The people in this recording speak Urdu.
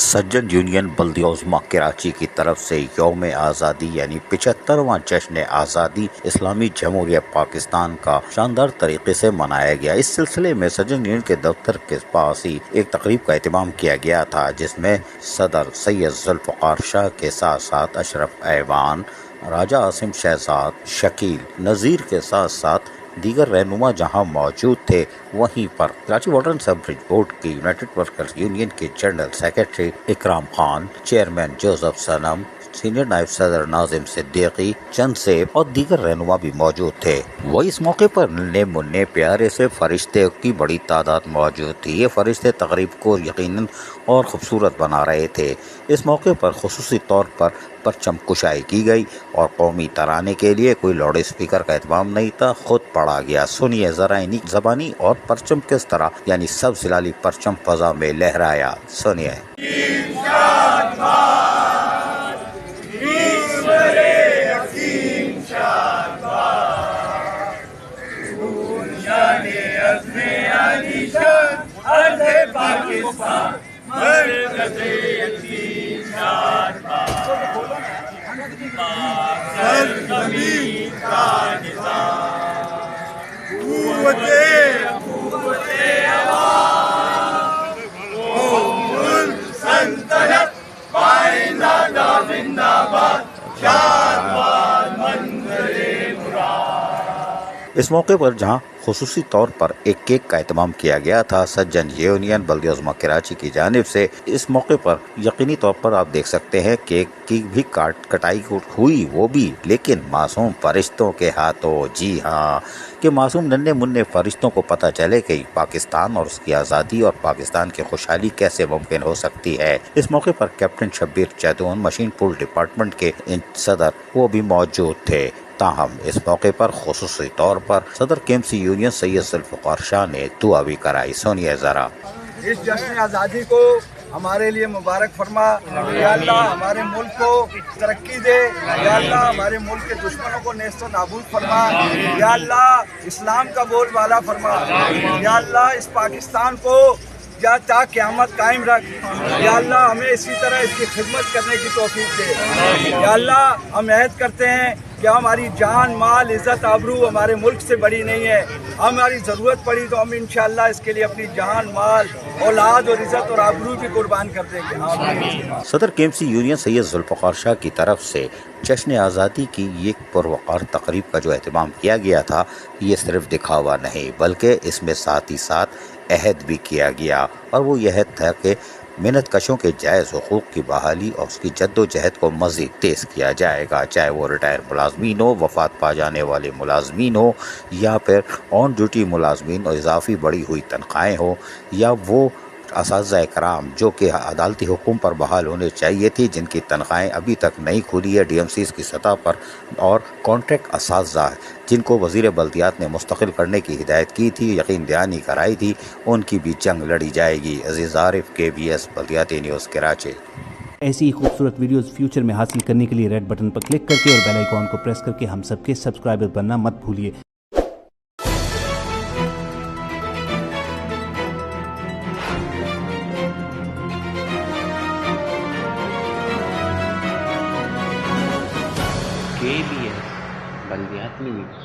سجن یونین بلدیہ عظمیٰ کراچی کی طرف سے یوم آزادی یعنی 75واں جشن آزادی اسلامی جمہوریہ پاکستان کا شاندار طریقے سے منایا گیا۔ اس سلسلے میں سجن یونین کے دفتر کے پاس ہی ایک تقریب کا اہتمام کیا گیا تھا، جس میں صدر سید ذوالفقار شاہ کے ساتھ ساتھ اشرف ایوان، راجہ عاصم شہزاد، شکیل نذیر کے ساتھ ساتھ دیگر رہنما جہاں موجود تھے، وہیں پر Karachi water and sewerage board کی یونائیٹڈ ورکرز یونین کے general secretary Ikram Khan, chairman Joseph Sanam, senior نائب صدر ناظم صدیقی، چند سیب اور دیگر رہنما بھی موجود تھے۔ وہ اس موقع پر ننھے منھے پیارے سے فرشتے کی بڑی تعداد موجود تھی۔ یہ فرشتے تقریب کو یقیناً اور خوبصورت بنا رہے تھے۔ اس موقع پر خصوصی طور پر پرچم کشائی کی گئی اور قومی ترانے کے لیے کوئی لاؤڈ اسپیکر کا اہتمام نہیں تھا، خود پڑھا گیا۔ سنیے ذرا انہی زبانی اور پرچم کس طرح یعنی سب زلالی پرچم فضا میں لہرایا، سنیے۔ اس موقع پر جہاں خصوصی طور پر ایک کیک کا اہتمام کیا گیا تھا سجن یونین بلدیہ عظمیٰ کراچی کی جانب سے، اس موقع پر یقینی طور پر آپ دیکھ سکتے ہیں کیک کی بھی کٹائی ہوئی، وہ بھی لیکن معصوم فرشتوں کے ہاتھوں۔ جی ہاں، کہ معصوم ننھے منھے فرشتوں کو پتہ چلے کہ پاکستان اور اس کی آزادی اور پاکستان کی خوشحالی کیسے ممکن ہو سکتی ہے۔ اس موقع پر کیپٹن شبیر چیدون، مشین پول ڈپارٹمنٹ کے صدر، وہ بھی موجود تھے۔ تاہم اس موقع پر خصوصی طور پر صدر KMC یونین سید ذوالفقار شاہ نے دعا بھی کرائی، سنیے ذرا۔ اس جشن آزادی کو ہمارے لیے مبارک فرما، یا اللہ ہمارے ملک کو ترقی دے، یا اللہ ہمارے ملک کے دشمنوں کو نیست و نابود فرما، یا اللہ اسلام کا بول بالا فرما، یا اللہ اس پاکستان کو یا تا قیامت قائم رکھ، یا اللہ ہمیں اسی طرح اس کی خدمت کرنے کی توفیق دے۔ یا اللہ ہم عہد کرتے ہیں کہ ہماری جان، مال، عزت، آبرو ہمارے ملک سے بڑی نہیں ہے، ہماری ضرورت پڑی تو ہم انشاءاللہ اس کے لیے اپنی جان، مال، اولاد اور عزت اور آبرو بھی قربان کر دیں گے۔ صدر KMC یونین سید ذوالفقار شاہ کی طرف سے جشن آزادی کی ایک پروقار تقریب کا جو اہتمام کیا گیا تھا، یہ صرف دکھاوا نہیں بلکہ اس میں ساتھ ہی ساتھ عہد بھی کیا گیا، اور وہ یہ عہد تھا کہ محنت کشوں کے جائز حقوق کی بحالی اور اس کی جد و جہد کو مزید تیز کیا جائے گا، چاہے وہ ریٹائر ملازمین ہو، وفات پا جانے والے ملازمین ہو، یا پھر آن ڈیوٹی ملازمین اور اضافی بڑھی ہوئی تنخواہیں ہو، یا وہ اساتذہ کرام جو کہ عدالتی حکم پر بحال ہونے چاہیے تھی، جن کی تنخواہیں ابھی تک نہیں کھلی ہے DMCs کی سطح پر، اور کانٹریکٹ اساتذہ جن کو وزیر بلدیات نے مستقل کرنے کی ہدایت کی تھی، یقین دہانی کرائی تھی، ان کی بھی جنگ لڑی جائے گی۔ عزیز عارف، KBS بلدیاتی نیوز کراچی۔ ایسی ہی خوبصورت ویڈیوز فیوچر میں حاصل کرنے کے لیے ریڈ بٹن پر کلک کر کے اور بیل آئیکن کو پریس کر کے ہم سب کے سبسکرائبر بننا مت بھولیے۔ KBS بلدیاتی نیوز۔